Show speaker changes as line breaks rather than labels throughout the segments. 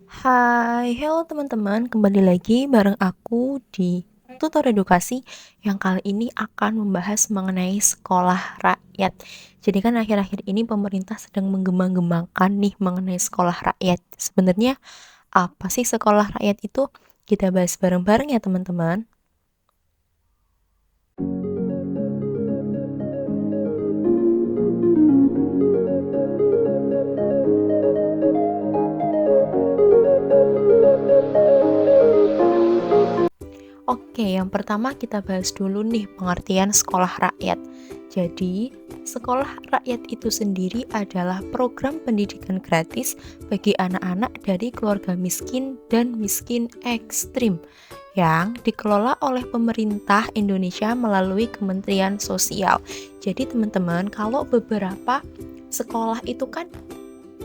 Hai, hello teman-teman, kembali lagi bareng aku di Tutor Edukasi yang kali ini akan membahas mengenai sekolah rakyat. Jadi kan akhir-akhir ini pemerintah sedang menggembang-gembangkan nih mengenai sekolah rakyat. Sebenarnya apa sih sekolah rakyat itu? Kita bahas bareng-bareng ya teman-teman. Oke, yang pertama kita bahas dulu nih pengertian sekolah rakyat. Jadi, sekolah rakyat itu sendiri adalah program pendidikan gratis bagi anak-anak dari keluarga miskin dan miskin ekstrim yang dikelola oleh pemerintah Indonesia melalui Kementerian Sosial. Jadi, teman-teman, kalau beberapa sekolah itu kan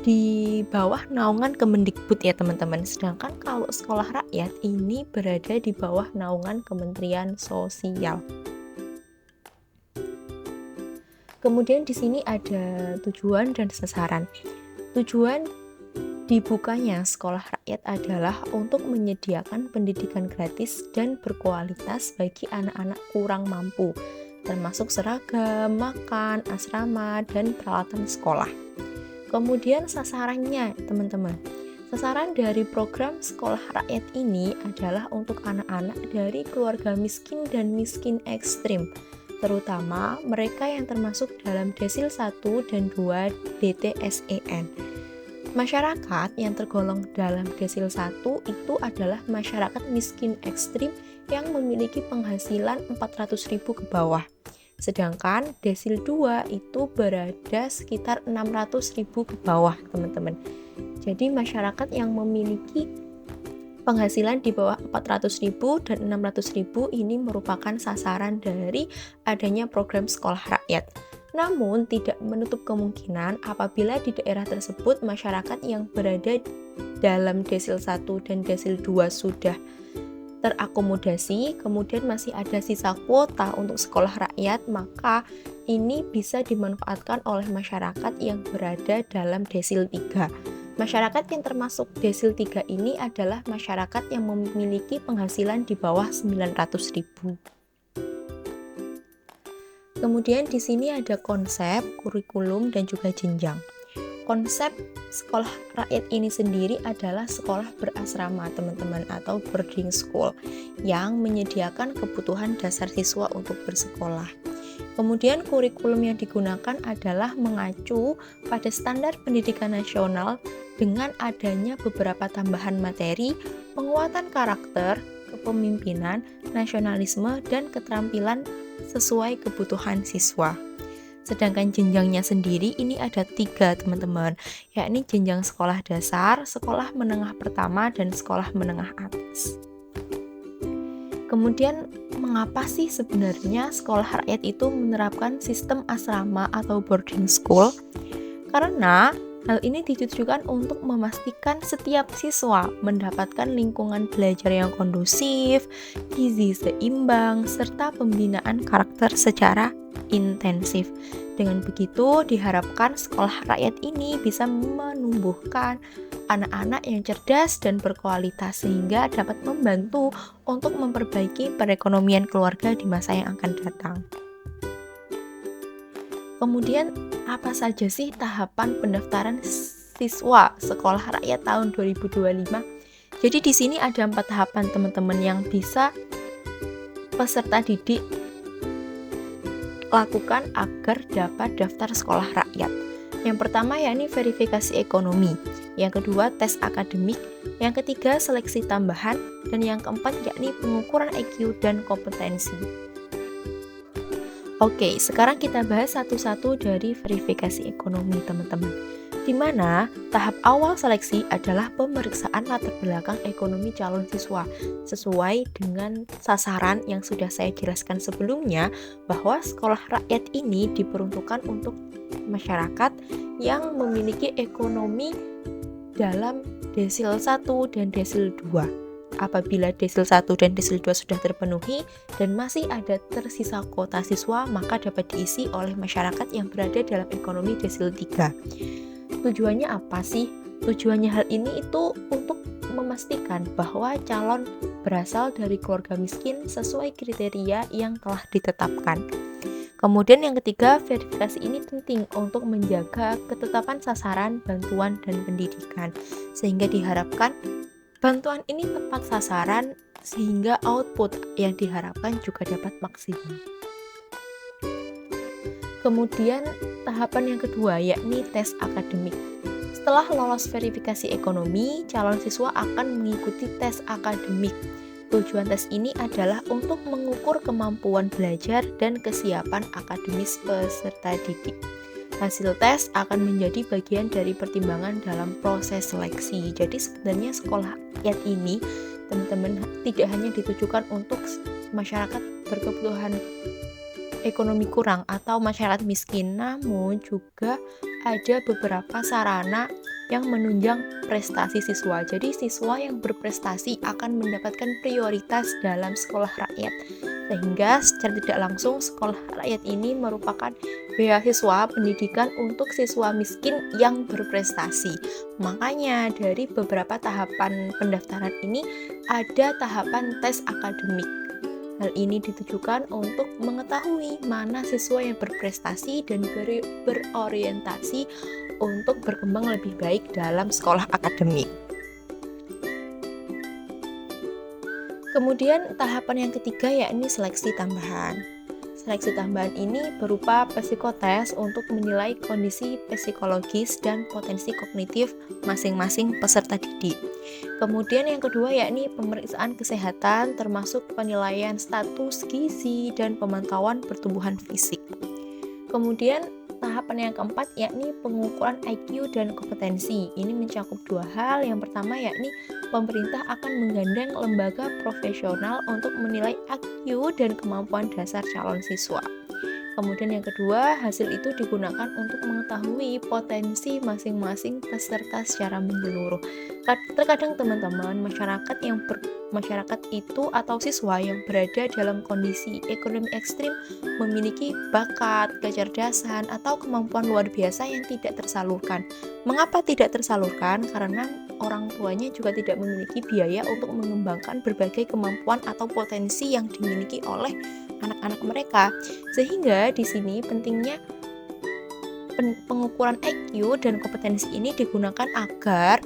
di bawah naungan Kemendikbud ya teman-teman. Sedangkan kalau sekolah rakyat ini berada di bawah naungan Kementerian Sosial. Kemudian di sini ada tujuan dan sasaran. Tujuan dibukanya sekolah rakyat adalah untuk menyediakan pendidikan gratis dan berkualitas bagi anak-anak kurang mampu, termasuk seragam, makan, asrama, dan peralatan sekolah. Kemudian sasarannya, teman-teman. Sasaran dari program sekolah rakyat ini adalah untuk anak-anak dari keluarga miskin dan miskin ekstrim, terutama mereka yang termasuk dalam desil 1 dan 2 DTSEN. Masyarakat yang tergolong dalam desil 1 itu adalah masyarakat miskin ekstrim yang memiliki penghasilan 400.000 ke bawah. Sedangkan desil 2 itu berada sekitar 600.000 ke bawah, teman-teman. Jadi masyarakat yang memiliki penghasilan di bawah 400.000 dan 600.000 ini merupakan sasaran dari adanya program sekolah rakyat. Namun tidak menutup kemungkinan apabila di daerah tersebut masyarakat yang berada dalam desil 1 dan desil 2 sudah terakomodasi, kemudian masih ada sisa kuota untuk sekolah rakyat, maka ini bisa dimanfaatkan oleh masyarakat yang berada dalam desil 3. Masyarakat yang termasuk desil 3 ini adalah masyarakat yang memiliki penghasilan di bawah 900.000. Kemudian di sini ada konsep, kurikulum, dan juga jenjang. Konsep sekolah rakyat ini sendiri adalah sekolah berasrama, teman-teman, atau boarding school yang menyediakan kebutuhan dasar siswa untuk bersekolah. Kemudian kurikulum yang digunakan adalah mengacu pada standar pendidikan nasional dengan adanya beberapa tambahan materi, penguatan karakter, kepemimpinan, nasionalisme, dan keterampilan sesuai kebutuhan siswa. Sedangkan jenjangnya sendiri ini ada 3, teman-teman, yakni jenjang sekolah dasar, sekolah menengah pertama, dan sekolah menengah atas. Kemudian mengapa sih sebenarnya sekolah rakyat itu menerapkan sistem asrama atau boarding school? Karena hal ini ditujukan untuk memastikan setiap siswa mendapatkan lingkungan belajar yang kondusif, gizi seimbang, serta pembinaan karakter secara intensif. Dengan begitu, diharapkan sekolah rakyat ini bisa menumbuhkan anak-anak yang cerdas dan berkualitas sehingga dapat membantu untuk memperbaiki perekonomian keluarga di masa yang akan datang. Kemudian, apa saja sih tahapan pendaftaran siswa sekolah rakyat tahun 2025? Jadi di sini ada 4 tahapan, teman-teman, yang bisa peserta didik lakukan agar dapat daftar sekolah rakyat. Yang pertama yakni verifikasi ekonomi, yang kedua tes akademik, yang ketiga seleksi tambahan, dan yang keempat yakni pengukuran IQ dan kompetensi. Oke, sekarang kita bahas satu-satu dari verifikasi ekonomi, teman-teman. Di mana tahap awal seleksi adalah pemeriksaan latar belakang ekonomi calon siswa sesuai dengan sasaran yang sudah saya jelaskan sebelumnya, bahwa sekolah rakyat ini diperuntukkan untuk masyarakat yang memiliki ekonomi dalam desil 1 dan desil 2. Apabila desil 1 dan desil 2 sudah terpenuhi dan masih ada tersisa kuota siswa, maka dapat diisi oleh masyarakat yang berada dalam ekonomi desil 3. Tujuannya apa sih? Tujuannya hal ini itu untuk memastikan bahwa calon berasal dari keluarga miskin sesuai kriteria yang telah ditetapkan. Kemudian yang ketiga, verifikasi ini penting untuk menjaga ketetapan sasaran bantuan dan pendidikan, sehingga diharapkan bantuan ini tepat sasaran sehingga output yang diharapkan juga dapat maksimal. Kemudian tahapan yang kedua yakni tes akademik. Setelah lolos verifikasi ekonomi, calon siswa akan mengikuti tes akademik. Tujuan tes ini adalah untuk mengukur kemampuan belajar dan kesiapan akademis peserta didik. Hasil tes akan menjadi bagian dari pertimbangan dalam proses seleksi. Jadi sebenarnya sekolah rakyat ini, teman-teman, tidak hanya ditujukan untuk masyarakat berkebutuhan ekonomi kurang atau masyarakat miskin, namun juga ada beberapa sarana yang menunjang prestasi siswa. Jadi siswa yang berprestasi akan mendapatkan prioritas dalam sekolah rakyat, sehingga secara tidak langsung sekolah rakyat ini merupakan beasiswa pendidikan untuk siswa miskin yang berprestasi. Makanya dari beberapa tahapan pendaftaran ini ada tahapan tes akademik. Hal ini ditujukan untuk mengetahui mana siswa yang berprestasi dan berorientasi untuk berkembang lebih baik dalam sekolah akademik. Kemudian tahapan yang ketiga yakni seleksi tambahan. Seleksi tambahan ini berupa psikotes untuk menilai kondisi psikologis dan potensi kognitif masing-masing peserta didik. Kemudian yang kedua yakni pemeriksaan kesehatan termasuk penilaian status gizi dan pemantauan pertumbuhan fisik. Kemudian tahapan yang keempat yakni pengukuran IQ dan kompetensi. Ini mencakup dua hal. Yang pertama yakni pemerintah akan menggandeng lembaga profesional untuk menilai IQ dan kemampuan dasar calon siswa. Kemudian yang kedua, hasil itu digunakan untuk mengetahui potensi masing-masing peserta secara menyeluruh. Terkadang teman-teman, masyarakat itu atau siswa yang berada dalam kondisi ekonomi ekstrim memiliki bakat, kecerdasan, atau kemampuan luar biasa yang tidak tersalurkan. Mengapa tidak tersalurkan? Karena orang tuanya juga tidak memiliki biaya untuk mengembangkan berbagai kemampuan atau potensi yang dimiliki oleh anak-anak mereka. Sehingga di sini pentingnya pengukuran IQ dan kompetensi ini digunakan agar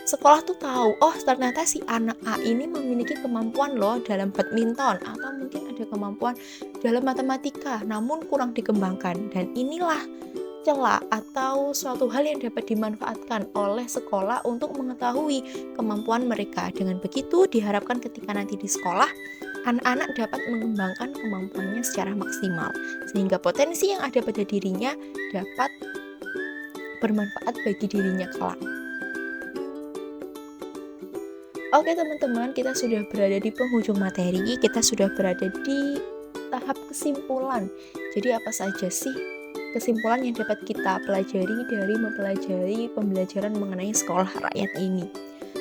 sekolah tuh tahu, oh ternyata si anak A ini memiliki kemampuan loh dalam badminton, atau mungkin ada kemampuan dalam matematika namun kurang dikembangkan, dan inilah celah atau suatu hal yang dapat dimanfaatkan oleh sekolah untuk mengetahui kemampuan mereka. Dengan begitu diharapkan ketika nanti di sekolah anak-anak dapat mengembangkan kemampuannya secara maksimal, sehingga potensi yang ada pada dirinya dapat bermanfaat bagi dirinya kelak. Oke teman-teman, kita sudah berada di penghujung materi, kita sudah berada di tahap kesimpulan. Jadi apa saja sih kesimpulan yang dapat kita pelajari dari mempelajari pembelajaran mengenai sekolah rakyat ini?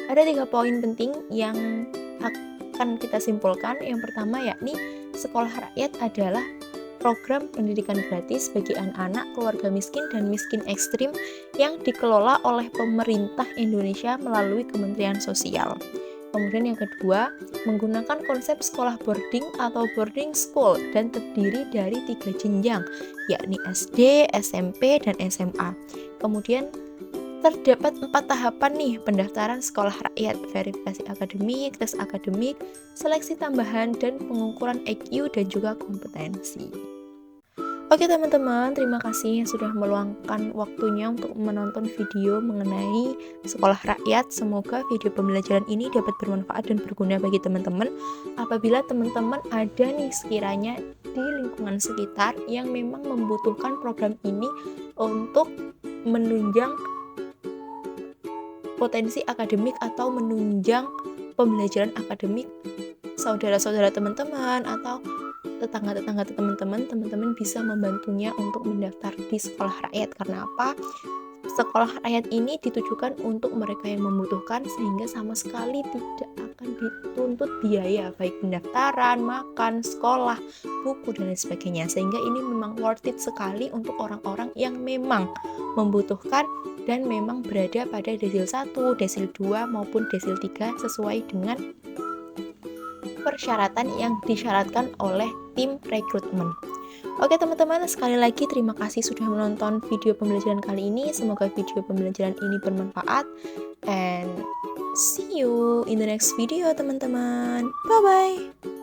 Ada 3 poin penting yang akan kita simpulkan. Yang pertama yakni sekolah rakyat adalah program pendidikan gratis bagi anak-anak keluarga miskin dan miskin ekstrim yang dikelola oleh pemerintah Indonesia melalui Kementerian Sosial. Kemudian yang kedua, menggunakan konsep sekolah boarding atau boarding school dan terdiri dari 3 jenjang, yakni SD, SMP, dan SMA. Kemudian terdapat 4 tahapan nih pendaftaran sekolah rakyat: verifikasi akademik, tes akademik, seleksi tambahan, dan pengukuran IQ dan juga kompetensi. Oke teman-teman, terima kasih yang sudah meluangkan waktunya untuk menonton video mengenai sekolah rakyat. Semoga video pembelajaran ini dapat bermanfaat dan berguna bagi teman-teman. Apabila teman-teman ada nih sekiranya di lingkungan sekitar yang memang membutuhkan program ini untuk menunjang potensi akademik atau menunjang pembelajaran akademik saudara-saudara teman-teman atau tetangga-tetangga teman-teman bisa membantunya untuk mendaftar di sekolah rakyat. Karena apa? Sekolah rakyat ini ditujukan untuk mereka yang membutuhkan sehingga sama sekali tidak akan dituntut biaya baik pendaftaran, makan, sekolah, buku dan lain sebagainya. Sehingga ini memang worth it sekali untuk orang-orang yang memang membutuhkan dan memang berada pada desil 1, desil 2 maupun desil 3 sesuai dengan persyaratan yang disyaratkan oleh tim rekrutmen. Oke teman-teman, sekali lagi terima kasih sudah menonton video pembelajaran kali ini. Semoga video pembelajaran ini bermanfaat. And see you in the next video teman-teman. Bye-bye.